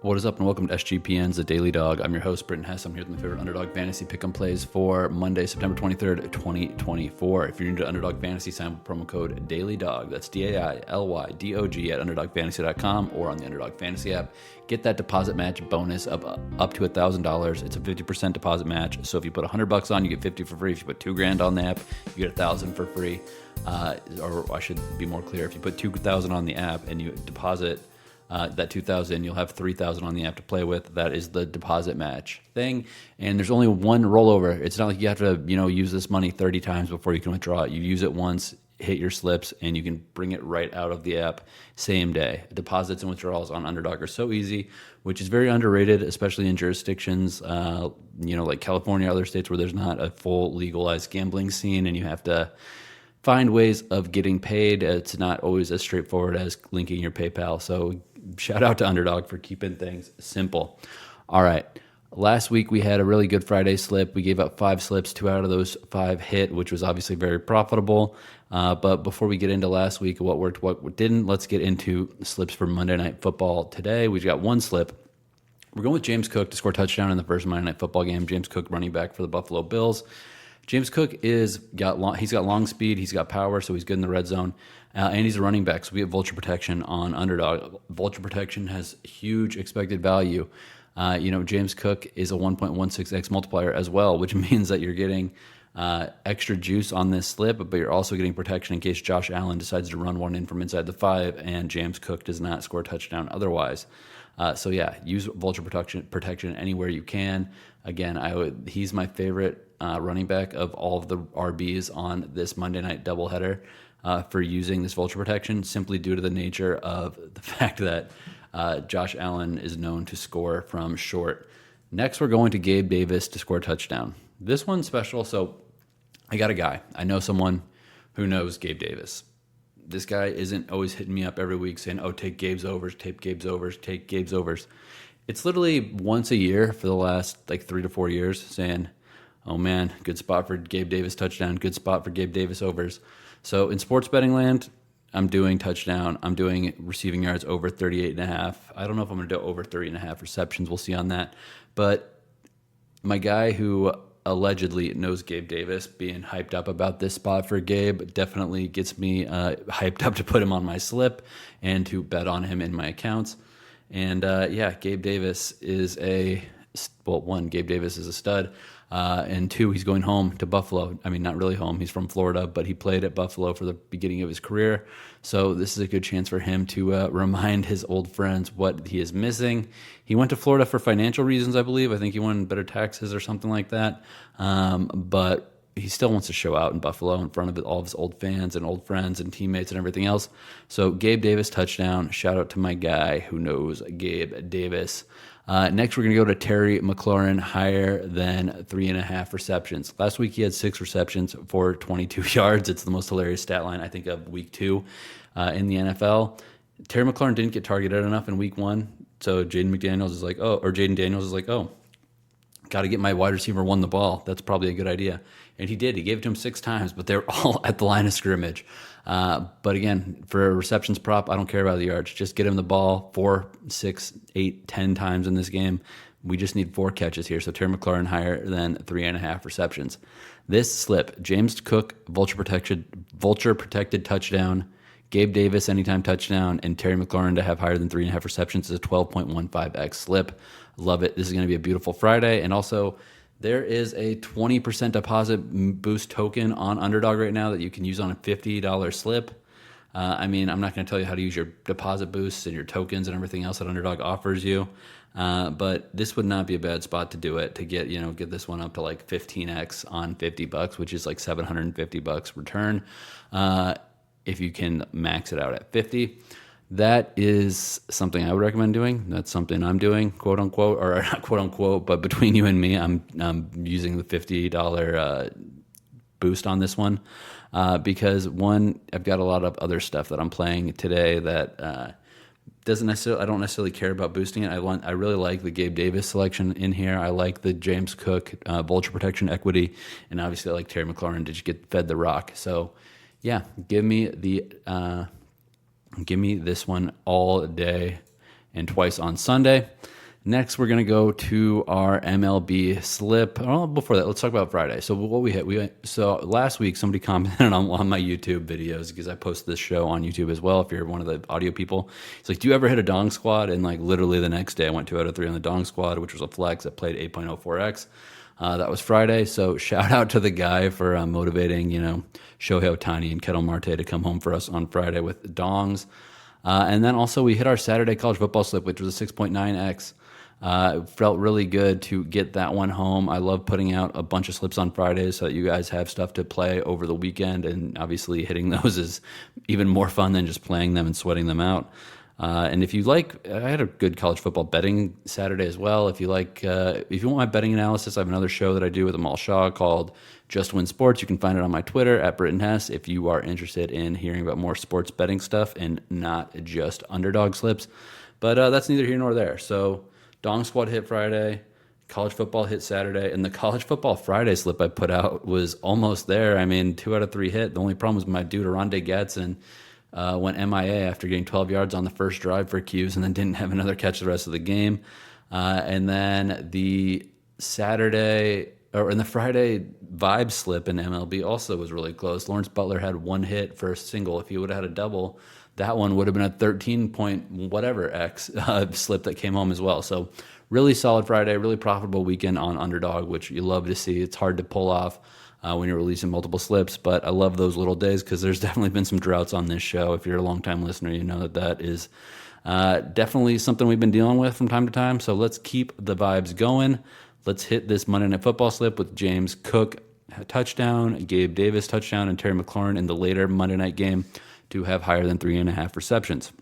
What is up, and welcome to SGPN's The Daily Dog. I'm your host, Britton Hess. I'm here with my favorite Underdog Fantasy Pick'em plays for Monday, September 23rd, 2024. If you're new to Underdog Fantasy, sign up with promo code DAILYDOG. That's DAILYDOG at UnderdogFantasy.com or on the Underdog Fantasy app. Get that deposit match bonus of up to $1,000. It's a 50% deposit match. So if you put $100 on, you get 50 for free. If you put $2,000 on the app, you get $1,000 for free. Or I should be more clear. If you put $2,000 on the app and you deposit that $2,000, you'll have $3,000 on the app to play with. That is the deposit match thing, and there's only one rollover. It's not like you have to, use this money 30 times before you can withdraw it. You use it once, hit your slips, and you can bring it right out of the app same day. Deposits and withdrawals on Underdog are so easy, which is very underrated, especially in jurisdictions, like California, other states where there's not a full legalized gambling scene, and you have to find ways of getting paid. It's not always as straightforward as linking your PayPal. So shout out to Underdog for keeping things simple. All right. Last week we had a really good Friday slip. We gave up 5 slips. 2 out of those 5 hit, which was obviously very profitable. But before we get into last week, what worked, what didn't, let's get into slips for Monday Night Football today. We've got one slip. We're going with James Cook to score a touchdown in the first Monday Night Football game. James Cook, running back for the Buffalo Bills. James Cook he's got long speed, he's got power, so he's good in the red zone, and he's a running back, so we have vulture protection on Underdog. Vulture protection has huge expected value. James Cook is a 1.16x multiplier as well, which means that you're getting extra juice on this slip, but you're also getting protection in case Josh Allen decides to run one in from inside the 5 and James Cook does not score a touchdown otherwise. Use vulture protection anywhere you can. Again, he's my favorite running back of all of the RBs on this Monday night doubleheader for using this vulture protection, simply due to the nature of the fact that Josh Allen is known to score from short. Next, we're going to Gabe Davis to score a touchdown. This one's special. So I got a guy. I know someone who knows Gabe Davis. This guy isn't always hitting me up every week saying, oh, take Gabe's overs, take Gabe's overs, take Gabe's overs. It's literally once a year for the last 3 to 4 years saying, oh man, good spot for Gabe Davis touchdown, good spot for Gabe Davis overs. So in sports betting land, I'm doing touchdown. I'm doing receiving yards over 38.5. I don't know if I'm going to do over 30.5 receptions. We'll see on that. But my guy who allegedly knows Gabe Davis being hyped up about this spot for Gabe definitely gets me hyped up to put him on my slip and to bet on him in my accounts. And Gabe Davis is Gabe Davis is a stud. And 2, he's going home to Buffalo. I mean, not really home. He's from Florida, but he played at Buffalo for the beginning of his career. So this is a good chance for him to remind his old friends what he is missing. He went to Florida for financial reasons, I believe. I think he wanted better taxes or something like that. But he still wants to show out in Buffalo in front of all of his old fans and old friends and teammates and everything else. So Gabe Davis touchdown. Shout out to my guy who knows Gabe Davis. Next, we're going to go to Terry McLaurin higher than 3.5 receptions. Last week, he had 6 receptions for 22 yards. It's the most hilarious stat line, I think, of week 2 in the NFL. Terry McLaurin didn't get targeted enough in week 1. So Jaden Daniels is like, got to get my wide receiver 1 the ball. That's probably a good idea. And he did. He gave it to him 6 times, but they were all at the line of scrimmage. But again, for a receptions prop, I don't care about the yards. Just get him the ball 4, 6, 8, 10 times in this game. We just need 4 catches here. So Terry McLaurin higher than 3.5 receptions. This slip, James Cook, vulture protected touchdown, Gabe Davis anytime touchdown, and Terry McLaurin to have higher than 3.5 receptions is a 12.15x slip. Love it. This is going to be a beautiful Friday. And also, there is a 20% deposit boost token on Underdog right now that you can use on a $50 slip. I'm not going to tell you how to use your deposit boosts and your tokens and everything else that Underdog offers you. But this would not be a bad spot to do it, to get this one up to 15x on $50, which is $750 return. If you can max it out at 50. That is something I would recommend doing. That's something I'm doing, quote unquote, or not quote unquote, but between you and me, I'm using the $50 boost on this one because one, I've got a lot of other stuff that I'm playing today that I don't necessarily care about boosting it. I really like the Gabe Davis selection in here. I like the James Cook vulture protection equity, and obviously I like Terry McLaurin to just get fed the rock. So yeah, give me this one all day. and twice on Sunday. Next, we're going to go to our MLB slip. Oh, before that, let's talk about Friday. So what we hit, so last week somebody commented on my YouTube videos because I post this show on YouTube as well. If you're one of the audio people, it's like, do you ever hit a dong squad? And like literally the next day, I went 2 out of 3 on the dong squad, which was a flex that played 8.04x. That was Friday. So shout out to the guy for motivating, Shohei Ohtani and Kettle Marte to come home for us on Friday with dongs. And then also we hit our Saturday college football slip, which was a 6.9x. It felt really good to get that one home. I love putting out a bunch of slips on Fridays so that you guys have stuff to play over the weekend, and obviously hitting those is even more fun than just playing them and sweating them out. And if you like, I had a good college football betting Saturday as well. If you like, if you want my betting analysis, I have another show that I do with Amal Shaw called Just Win Sports. You can find it on my Twitter at Britton Hess if you are interested in hearing about more sports betting stuff and not just underdog slips. But that's neither here nor there. So Dong Squad hit Friday, college football hit Saturday, and the college football Friday slip I put out was almost there. I mean, 2 out of 3 hit. The only problem was my dude, Arande Gadsden, went MIA after getting 12 yards on the first drive for Q's and then didn't have another catch the rest of the game. And then the Friday vibe slip in MLB also was really close. Lawrence Butler had 1 hit for a single. If he would have had a double, that one would have been a 13 point whatever X slip that came home as well. So really solid Friday, really profitable weekend on Underdog, which you love to see. It's hard to pull off when you're releasing multiple slips, but I love those little days because there's definitely been some droughts on this show. If you're a longtime listener, you know that is definitely something we've been dealing with from time to time. So let's keep the vibes going. Let's hit this Monday Night Football slip with James Cook touchdown, Gabe Davis touchdown, and Terry McLaurin in the later Monday night game to have higher than 3.5 receptions.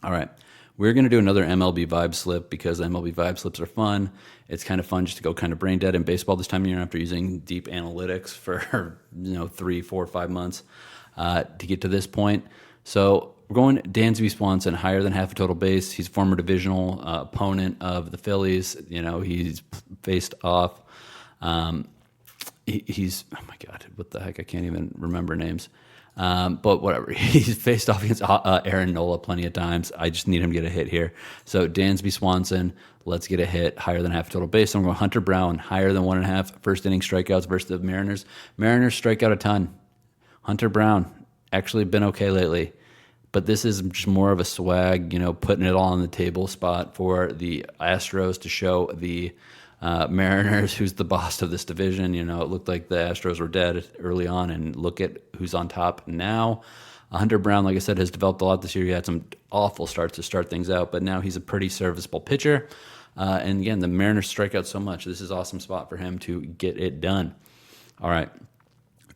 All right, we're going to do another MLB vibe slip because MLB vibe slips are fun. It's kind of fun just to go kind of brain dead in baseball this time of year after using deep analytics for 3, 4, 5 months to get to this point. So we're going Dansby Swanson, higher than half a total base. He's a former divisional opponent of the Phillies. He's faced off. He's, oh my God, what the heck? I can't even remember names. But whatever, he's faced off against Aaron Nola plenty of times. I just need him to get a hit here. So Dansby Swanson, let's get a hit higher than half total base. So I'm going Hunter Brown, higher than 1.5 first inning strikeouts versus the Mariners. Mariners strike out a ton. Hunter Brown, actually been okay lately. But this is just more of a swag, putting it all on the table spot for the Astros to show the Mariners, who's the boss of this division. It looked like the Astros were dead early on, and look at who's on top now. Hunter Brown, like I said, has developed a lot this year. He had some awful starts to start things out, but now he's a pretty serviceable pitcher. And again, the Mariners strike out so much. This is an awesome spot for him to get it done. All right,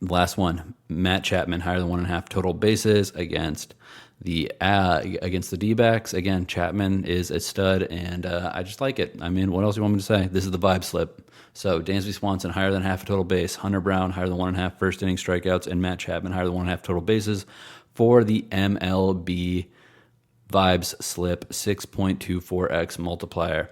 last one. Matt Chapman, higher than 1.5 total bases against the D-backs. Again, Chapman is a stud, and I just like it. I mean, what else do you want me to say? This is the vibe slip. So Dansby Swanson, higher than half a total base. Hunter Brown, higher than 1.5 first inning strikeouts. And Matt Chapman, higher than 1.5 total bases for the MLB vibes slip 6.24x multiplier.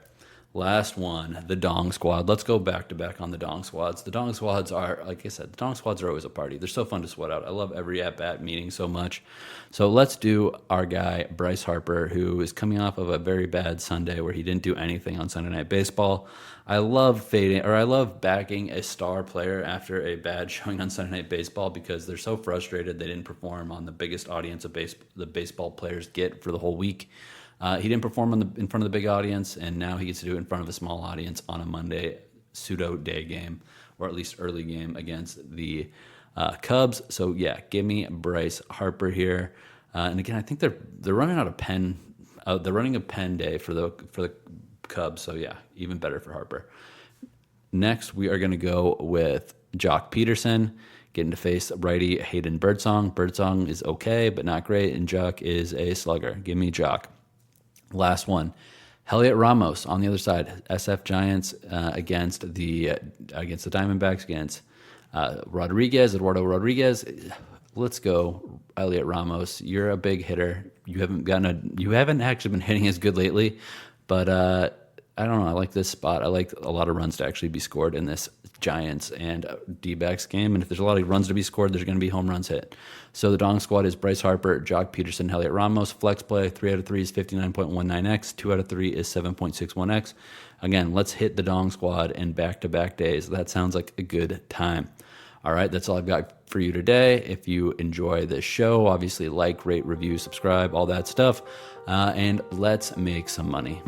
Last one, the Dong Squad. Let's go back to back on the Dong Squads. The Dong Squads are, like I said, the Dong Squads are always a party. They're so fun to sweat out. I love every at-bat meeting so much. So let's do our guy, Bryce Harper, who is coming off of a very bad Sunday where he didn't do anything on Sunday Night Baseball. I love backing a star player after a bad showing on Sunday Night Baseball because they're so frustrated they didn't perform on the biggest audience of the baseball players get for the whole week. He didn't perform in front of the big audience, and now he gets to do it in front of a small audience on a Monday pseudo-day game, or at least early game against the Cubs. So, yeah, give me Bryce Harper here. And again, I think they're running out of pen. They're running a pen day for the Cubs. So, yeah, even better for Harper. Next, we are going to go with Joc Pederson, getting to face righty Hayden Birdsong. Birdsong is okay, but not great, and Joc is a slugger. Give me Joc. Last one, Heliot Ramos on the other side. SF Giants against the Diamondbacks against Eduardo Rodriguez. Let's go, Heliot Ramos. You're a big hitter. You haven't actually been hitting as good lately, but I don't know. I like this spot. I like a lot of runs to actually be scored in this Giants and D-backs game. And if there's a lot of runs to be scored, there's going to be home runs hit. So the Dong squad is Bryce Harper, Joc Pederson, Heliot Ramos. Flex play, 3 out of 3 is 59.19x. 2 out of 3 is 7.61x. Again, let's hit the Dong squad in back-to-back days. That sounds like a good time. All right, that's all I've got for you today. If you enjoy this show, obviously like, rate, review, subscribe, all that stuff. And let's make some money.